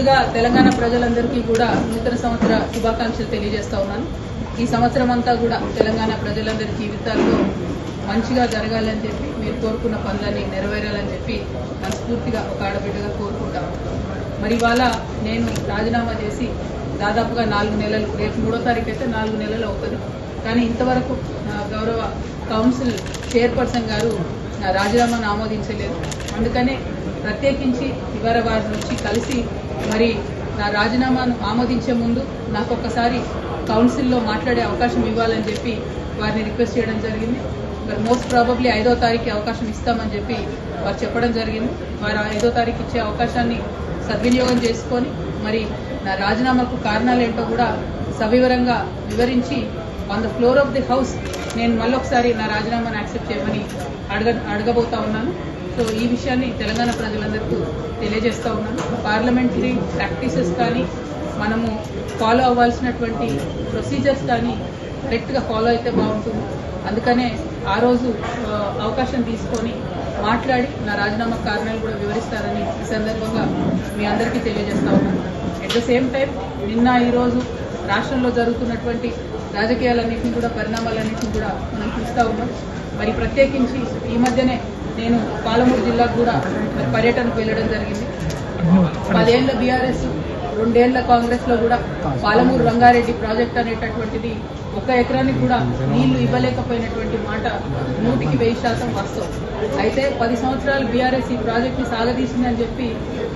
ముందుగా తెలంగాణ ప్రజలందరికీ కూడా నూతన సంవత్సర శుభాకాంక్షలు తెలియజేస్తా ఉన్నాను. ఈ సంవత్సరం అంతా కూడా తెలంగాణ ప్రజలందరి జీవితాల్లో మంచిగా జరగాలని చెప్పి మీరు కోరుకున్న పనులన్నీ నెరవేరాలని చెప్పి మనస్ఫూర్తిగా ఒక ఆడబిడ్డగా కోరుకుంటాము. మరి ఇవాళ నేను రాజీనామా చేసి దాదాపుగా 4 నెలలు, రేపు 3వ తారీఖు అయితే 4 నెలలు అవుతుంది. కానీ ఇంతవరకు గౌరవ కౌన్సిల్ చైర్పర్సన్ గారు నా రాజీనామాను ఆమోదించలేదు. అందుకనే ప్రత్యేకించి ఇవాళ వారి నుంచి కలిసి మరి నా రాజీనామాను ఆమోదించే ముందు నాకు ఒక్కసారి కౌన్సిల్లో మాట్లాడే అవకాశం ఇవ్వాలని చెప్పి వారిని రిక్వెస్ట్ చేయడం జరిగింది. మరి మోస్ట్ ప్రాబబ్లీ 5వ తారీఖు అవకాశం ఇస్తామని చెప్పి వారు చెప్పడం జరిగింది. వారు 5వ తారీఖు ఇచ్చే అవకాశాన్ని సద్వినియోగం చేసుకొని మరి నా రాజీనామాకు కారణాలు ఏంటో కూడా సవివరంగా వివరించి on the floor of the house నేను మళ్ళొకసారి నా రాజీనామాను యాక్సెప్ట్ చేయమని అడగబోతా ఉన్నాను. సో ఈ విషయాన్ని తెలంగాణ ప్రజలందరికీ తెలియజేస్తూ ఉన్నాను. పార్లమెంటరీ ప్రాక్టీసెస్ కానీ మనము ఫాలో అవ్వాల్సినటువంటి ప్రొసీజర్స్ కానీ కరెక్ట్గా ఫాలో అయితే బాగుంటుంది. అందుకనే ఆ రోజు అవకాశం తీసుకొని మాట్లాడి నా రాజీనామా కారణాలు కూడా వివరిస్తారని ఈ సందర్భంగా మీ అందరికీ తెలియజేస్తా ఉన్నాను. అట్ ద సేమ్ టైం నిన్న ఈరోజు రాష్ట్రంలో జరుగుతున్నటువంటి రాజకీయాలన్నింటినీ కూడా, పరిణామాలన్నింటినీ కూడా మనం చూస్తూ ఉన్నాం. మరి ప్రత్యేకించి ఈ మధ్యనే నేను పాలమూరు జిల్లాకు కూడా పర్యటనకు వెళ్ళడం జరిగింది. 10 ఏళ్ల బీఆర్ఎస్, 2 ఏళ్ల కాంగ్రెస్లో కూడా పాలమూరు రంగారెడ్డి ప్రాజెక్ట్ అనేటటువంటిది 1 ఎకరానికి కూడా నీళ్లు ఇవ్వలేకపోయినటువంటి మాట 100% వాస్తవం. అయితే 10 సంవత్సరాలు బీఆర్ఎస్ ఈ ప్రాజెక్ట్ని సాగదీసిందని చెప్పి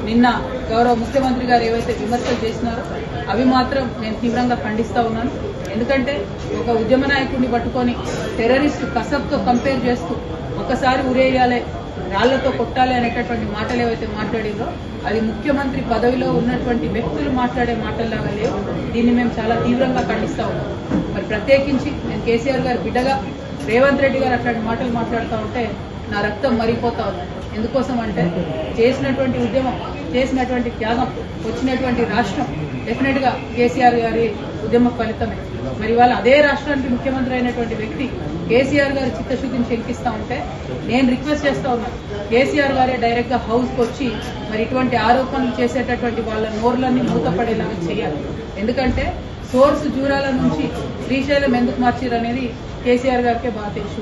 నిన్న గౌరవ ముఖ్యమంత్రి గారు ఏవైతే విమర్శలు చేసినారో అవి మాత్రం నేను తీవ్రంగా ఖండిస్తూ ఉన్నాను. ఎందుకంటే ఒక ఉద్యమ నాయకుడిని పట్టుకొని టెర్రరిస్ట్ కసబ్తో కంపేర్ చేస్తూ ఒకసారి ఉరేయాలి, రాళ్లతో కొట్టాలి అనేటటువంటి మాటలు ఏవైతే మాట్లాడిందో అది ముఖ్యమంత్రి పదవిలో ఉన్నటువంటి వ్యక్తులు మాట్లాడే మాటల్లాగా లేవు. దీన్ని మేము చాలా తీవ్రంగా ఖండిస్తూ ఉన్నాం. మరి ప్రత్యేకించి నేను కేసీఆర్ గారు బిడ్డగా రేవంత్ రెడ్డి గారు అట్లాంటి మాటలు మాట్లాడుతూ ఉంటే నా రక్తం మరిగిపోతా ఉంది. ఎందుకోసం అంటే చేసినటువంటి ఉద్యమం, చేసినటువంటి త్యాగం, వచ్చినటువంటి రాష్ట్రం డెఫినెట్గా కేసీఆర్ గారి ఉద్యమ ఫలితమే. మరి వాళ్ళ అదే రాష్ట్రానికి ముఖ్యమంత్రి అయినటువంటి వ్యక్తి కేసీఆర్ గారి చిత్తశుద్ధిని శంకిస్తూ ఉంటే నేను రిక్వెస్ట్ చేస్తూ ఉన్నాను, కేసీఆర్ గారే డైరెక్ట్గా హౌస్కి వచ్చి మరి ఇటువంటి ఆరోపణలు చేసేటటువంటి వాళ్ళ నోర్లన్నీ మూతపడేలాగా చేయాలి. ఎందుకంటే సోర్స్ జూరాల నుంచి శ్రీశైలం ఎందుకు మార్చారు అనేది కేసీఆర్ గారికే బాగా తెలుసు.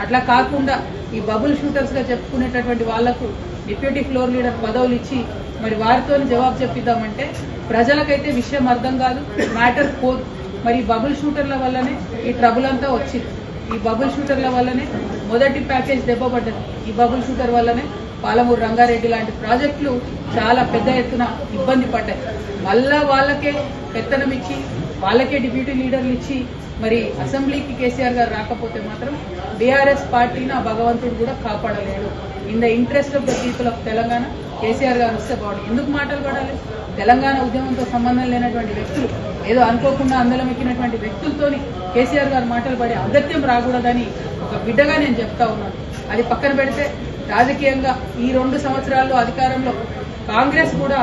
అట్లా కాకుండా ఈ బబుల్ షూటర్స్గా చెప్పుకునేటటువంటి వాళ్లకు డిప్యూటీ ఫ్లోర్ లీడర్ పదవులు ఇచ్చి మరి వారితో జవాబు చెప్పిద్దామంటే ప్రజలకైతే విషయం అర్థం కాదు, మ్యాటర్ పోదు. మరి బబుల్ షూటర్ల వల్లనే ఈ ట్రబుల్ అంతా వచ్చింది. ఈ బబుల్ షూటర్ల వల్లనే మొదటి ప్యాకేజ్ దెబ్బపడ్డది. ఈ బబుల్ షూటర్ వల్లనే పాలమూరు రంగారెడ్డి లాంటి ప్రాజెక్టులు చాలా పెద్ద ఎత్తున ఇబ్బంది పడ్డాయి. మళ్ళా వాళ్ళకే పెత్తనం ఇచ్చి, వాళ్ళకే డిప్యూటీ లీడర్లు ఇచ్చి మరి అసెంబ్లీకి కేసీఆర్ గారు రాకపోతే మాత్రం బీఆర్ఎస్ పార్టీని ఆ భగవంతుడు కూడా కాపాడలేడు. In the interest of the people of Telangana KCR garu వస్తే బాగుంది. ఎందుకు మాటలు పడాలి? తెలంగాణ ఉద్యమంతో సంబంధం లేనటువంటి వ్యక్తులు, ఏదో అనుకోకుండా అందలం ఎక్కినటువంటి వ్యక్తులతోని కేసీఆర్ గారు మాటలు పడే అగత్యం రాకూడదని ఒక బిడ్డగా నేను చెప్తా ఉన్నాను. అది పక్కన పెడితే రాజకీయంగా ఈ 2 సంవత్సరాల్లో అధికారంలో కాంగ్రెస్ కూడా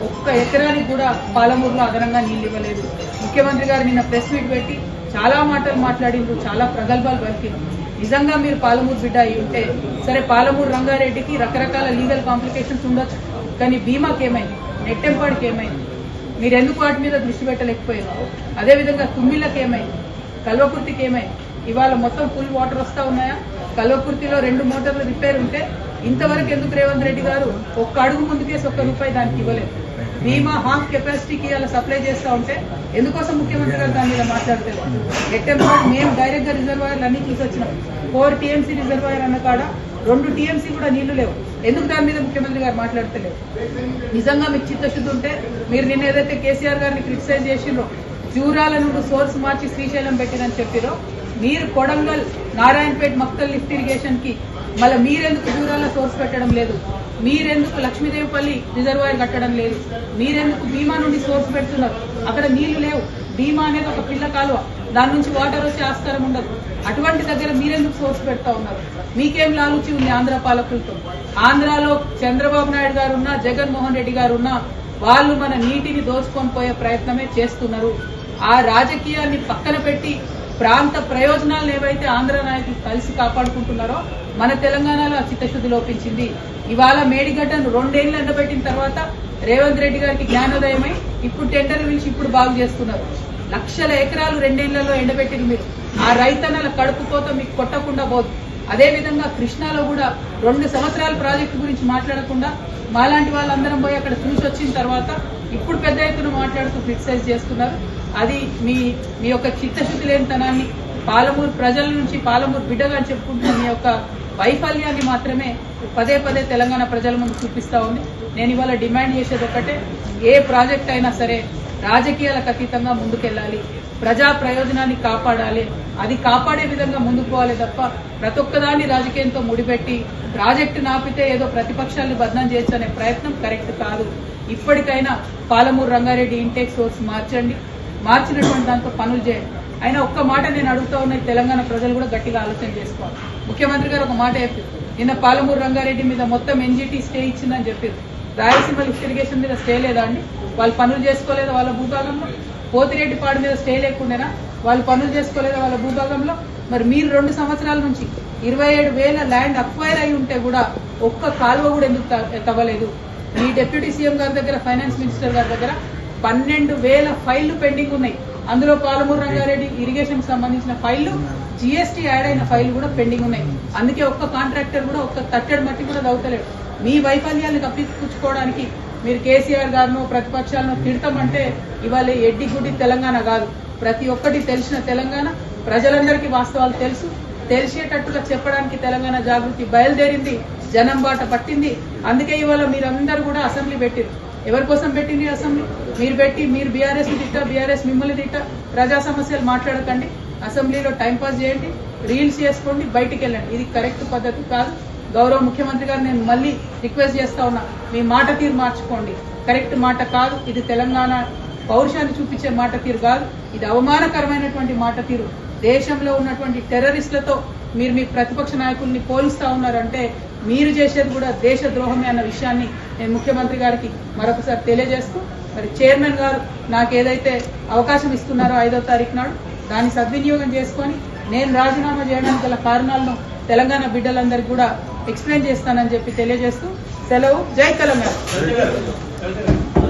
1 ఎకరానికి కూడా పాలమూరులో అదనంగా నీళ్ళు ఇవ్వలేదు. ముఖ్యమంత్రి గారు నిన్న ప్రెస్ మీట్ పెట్టి చాలా మాటలు మాట్లాడిండ్రు, చాలా ప్రగల్భాలు పలికిండ్రు. నిజంగా మీరు పాలమూరు బిడ్డ అయి ఉంటే సరే, పాలమూరు రంగారెడ్డికి రకరకాల లీగల్ కాంప్లికేషన్స్ ఉండొచ్చు, కానీ బీమాకి ఏమైంది, నెట్టెంపాడికి ఏమైంది, మీరు ఎందుకు వాటి మీద దృష్టి పెట్టలేకపోయారు? అదేవిధంగా తుమ్మిళ్ళకి ఏమైంది, కల్వకుర్తికి ఏమైంది? ఇవాళ మొత్తం ఫుల్ వాటర్ వస్తూ ఉన్నాయా? కల్వకుర్తిలో 2 మోటార్లు రిపేర్ ఉంటే ఇంతవరకు ఎందుకు రేవంత్ రెడ్డి గారు 1 అడుగు ముందుకేసి 1 రూపాయి దానికి ఇవ్వలేదు? బీమా హాఫ్ కెపాసిటీకి అలా సప్లై చేస్తూ ఉంటే ఎందుకోసం ముఖ్యమంత్రి గారు దాని మీద మాట్లాడతారు? ఎట్టెంపాడు మేము డైరెక్ట్గా రిజర్వాయర్లు అన్ని చూసి వచ్చినాం. 4 TMC రిజర్వాయర్ అన్న కాడ 2 TMC కూడా నీళ్లు లేవు. ఎందుకు దాని మీద ముఖ్యమంత్రి గారు మాట్లాడతలేరు? నిజంగా మీకు చిత్తశుద్ధి ఉంటే మీరు నిన్న ఏదైతే కేసీఆర్ గారిని క్రిటిసైజ్ చేసిండ్రో, జూరాల నుండి సోర్స్ మార్చి శ్రీశైలం పెట్టినని చెప్పిరో, మీరు కొడంగల్, నారాయణపేట, మక్తల్ లిఫ్ట్ ఇరిగేషన్ కి మళ్ళీ మీరెందుకు జూరాల సోర్స్ పెట్టడం లేదు? మీరెందుకు లక్ష్మీదేవిపల్లి రిజర్వాయర్ కట్టడం లేదు? మీరెందుకు భీమా నుండి సోర్స్ పెడుతున్నారు? అక్కడ నీళ్లు లేవు. భీమా అనేది ఒక పిల్ల కాలువ, దాని నుంచి వాటర్ వచ్చే ఆస్కారం ఉండదు. అటువంటి దగ్గర మీరెందుకు సోర్స్ పెడతా ఉన్నారు? మీకేం లాలుచి ఉంది ఆంధ్ర పాలకులతో? ఆంధ్రాలో చంద్రబాబు నాయుడు గారు ఉన్నా, జగన్మోహన్ రెడ్డి గారు ఉన్నా, వాళ్ళు మన నీటిని దోచుకొని పోయే ప్రయత్నమే చేస్తున్నారు. ఆ రాజకీయాన్ని పక్కన పెట్టి ప్రాంత ప్రయోజనాలను ఏవైతే ఆంధ్ర నాయకులు కలిసి కాపాడుకుంటున్నారో మన తెలంగాణలో చిత్తశుద్ధి లోపించింది. ఇవాళ మేడిగడ్డను 2 ఏళ్లు ఎండబెట్టిన తర్వాత రేవంత్ రెడ్డి గారికి జ్ఞానోదయమై ఇప్పుడు టెండర్లు పిలిచి ఇప్పుడు బాగు చేస్తున్నారు. లక్షల ఎకరాలు 2 ఏళ్లలో ఎండబెట్టిన మీరు ఆ రైతన్నల కడుపు కోత మీకు కొట్టకుండా పోదు. అదేవిధంగా కృష్ణాలో కూడా 2 సంవత్సరాల ప్రాజెక్టు గురించి మాట్లాడకుండా మాలాంటి వాళ్ళందరం పోయి అక్కడ చూసి వచ్చిన తర్వాత ఇప్పుడు పెద్ద ఎత్తున మాట్లాడుతూ క్రిటిసైజ్ చేస్తున్నారు. అది మీ యొక్క చిత్తశుద్ధి లేనితనాన్ని పాలమూరు ప్రజల నుంచి పాలమూరు బిడ్డగా చెప్పుకుంటున్న మీ యొక్క వైఫల్యాన్ని మాత్రమే పదే పదే తెలంగాణ ప్రజల ముందు చూపిస్తా ఉంది. నేను ఇవాళ డిమాండ్ చేసేది ఒకటే, ఏ ప్రాజెక్ట్ అయినా సరే రాజకీయాలకు అతీతంగా ముందుకెళ్లాలి, ప్రజా ప్రయోజనాన్ని కాపాడాలి, అది కాపాడే విధంగా ముందుకు పోవాలి తప్ప ప్రతి ఒక్కదాన్ని రాజకీయంతో ముడిపెట్టి ప్రాజెక్టు నాపితే ఏదో ప్రతిపక్షాలను బదనాం చేయొచ్చనే ప్రయత్నం కరెక్ట్ కాదు. ఇప్పటికైనా పాలమూరు రంగారెడ్డి ఇంటేక్ సోర్స్ మార్చండి, మార్చినటువంటి దాంతో పనులు చేయండి. అయినా ఒక్క మాట నేను అడుగుతా ఉన్న తెలంగాణ ప్రజలు కూడా గట్టిగా ఆలోచన చేసుకోవాలి. ముఖ్యమంత్రి గారు ఒక మాట చెప్పారు, నిన్న పాలమూరు రంగారెడ్డి మీద మొత్తం ఎన్జీటీ స్టే ఇచ్చిందని చెప్పారు. రాయలసీమ లిఫ్ట్ ఇరిగేషన్ మీద స్టే లేదా అండి? వాళ్ళు పనులు చేసుకోలేదా వాళ్ళ భూభాగంలో? పోతిరెడ్డిపాడు మీద స్టే లేకుండానా? వాళ్ళు పనులు చేసుకోలేదా వాళ్ళ భూభాగంలో? మరి మీరు 2 సంవత్సరాల నుంచి 27,000 ల్యాండ్ అక్వైర్ అయి ఉంటే కూడా ఒక్క కాలువ కూడా ఎందుకు తవ్వలేదు? మీ డిప్యూటీ సీఎం గారి దగ్గర, ఫైనాన్స్ మినిస్టర్ గారి దగ్గర 12,000 ఫైళ్లు పెండింగ్ ఉన్నాయి. అందులో పాలమూరు రంగారెడ్డి ఇరిగేషన్ కి సంబంధించిన ఫైళ్లు, జీఎస్టీ యాడ్ అయిన ఫైళ్లు కూడా పెండింగ్ ఉన్నాయి. అందుకే ఒక్క కాంట్రాక్టర్ కూడా ఒక్క తట్టెడు మట్టి కూడా దవ్వుతలేడు. మీ వైఫల్యాన్ని కప్పించుకోవడానికి మీరు కేసీఆర్ గారిను ప్రతిపక్షాలను తిడతామంటే ఇవాళ ఎడ్డి గుడ్డి తెలంగాణ కాదు, ప్రతి ఒక్కటి తెలిసిన తెలంగాణ. ప్రజలందరికీ వాస్తవాలు తెలుసు, తెలిసేటట్టుగా చెప్పడానికి తెలంగాణ జాగృతి బయలుదేరింది, జనం బాట పట్టింది. అందుకే ఇవాళ మీరందరూ కూడా అసెంబ్లీ పెట్టారు. ఎవరి కోసం పెట్టింది అసెంబ్లీ? మీరు పెట్టి మీరు బీఆర్ఎస్ తిట్టా, బీఆర్ఎస్ మిమ్మల్ని తిట్టా, ప్రజా సమస్యలు మాట్లాడకండి, అసెంబ్లీలో టైంపాస్ చేయండి, రీల్స్ చేసుకోండి, బయటికి వెళ్ళండి. ఇది కరెక్ట్ పద్ధతి కాదు. గౌరవ ముఖ్యమంత్రి గారు నేను మళ్ళీ రిక్వెస్ట్ చేస్తా ఉన్నా, మీ మాట తీరు మార్చుకోండి. కరెక్ట్ మాట కాదు ఇది, తెలంగాణ పౌరుషాన్ని చూపించే మాట తీరు కాదు, ఇది అవమానకరమైనటువంటి మాట తీరు. దేశంలో ఉన్నటువంటి టెర్రరిస్టులతో మీరు మీ ప్రతిపక్ష నాయకుల్ని పోలుస్తా ఉన్నారంటే మీరు చేసేది కూడా దేశ ద్రోహమే అన్న విషయాన్ని నేను ముఖ్యమంత్రి గారికి మరొకసారి తెలియజేస్తూ, మరి చైర్మన్ గారు నాకు ఏదైతే అవకాశం ఇస్తున్నారో 5వ తారీఖు నాడు దాన్ని సద్వినియోగం చేసుకొని నేను రాజీనామా చేయడానికి గల కారణాలను తెలంగాణ బిడ్డలందరికీ కూడా ఎక్స్ప్లెయిన్ చేస్తానని చెప్పి తెలియజేస్తూ సెలవు. జై తెలంగాణ.